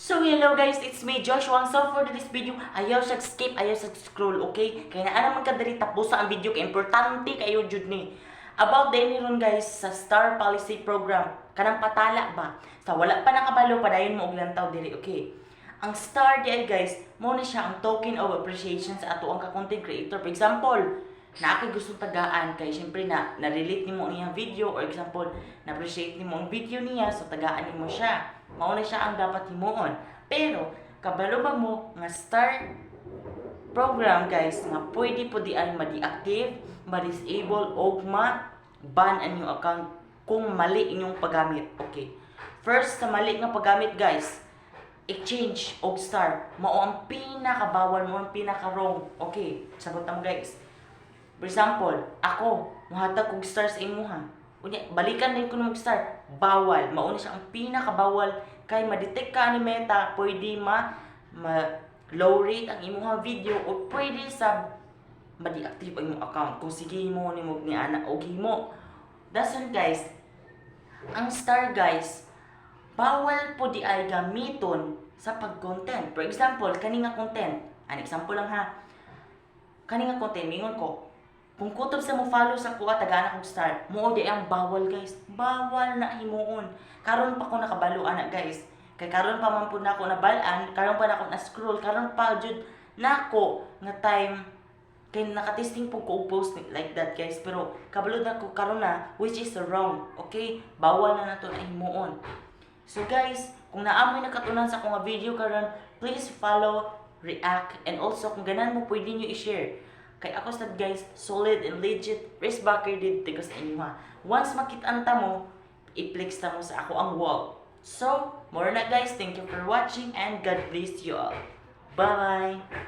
So hello guys, it's me Joshua. So for this video, ayaw siya skip, ayaw siya scroll, okay? Kaya na naman kadali tapos ang video kay importante kayo jud ni. About din ron guys sa Star Policy Program. Kanang patala ba? Sa wala pa nakabalo padayon mo og lantaw diri, okay? Ang Star di ay guys, mo na siya ang token of appreciation sa ato ang ka-content creator. For example, na ako gusto tagaan kay syempre na-relate nimo ang iyang video or example na-appreciate nimo ang video niya so tagaan nimo siya, mao na siya ang dapat himuon. Pero kabalo ba mo nga star program guys nga pwede po di ay ma-deactive, ma-disable o ma-ban ang inyong account kung mali inyong paggamit. Okay, first sa mali nga paggamit guys, exchange og star mao ang pinakabawal mo, ang pinaka-wrong. Okay, sagot mo guys. For example, ako, muhatag kong star sa imuha. Unya, balikan din ko ng star. Bawal. Mauna siya ang pinakabawal kay ma-detect ka ni Meta, pwede low rate ang imuha video o pwede sa ma-deactive ang imong account kung sige mo ni mo ni ana o gimo. Dason guys, ang star guys, bawal po di ay gamiton sa pag-content. For example, kani nga content. An example lang ha. Kani nga content, mingon ko, kung kutob sa mo follow sa kuha tagaan akong star, mo di ang bawal guys. Bawal na himuon. Karon pa ko nakabalo ana guys. Kay karon pa man pud nako nabalaan, karon pa nako na scroll, karon pa jud nako nga time kay nakatesting po ko post like that guys. Pero kabalo na ko karon na which is wrong. Okay? Bawal na nato na himuon. So guys, kung naamoy nakatunan sa akong video karon, please follow, react, and also kung ganan mo pwede nyo i-share. Kay ako sad guys, solid and legit, race backer did tigas inyo ha. Once makita mo, i-flex ta mo sa ako ang wall. So, more na guys, thank you for watching and God bless you all. Bye!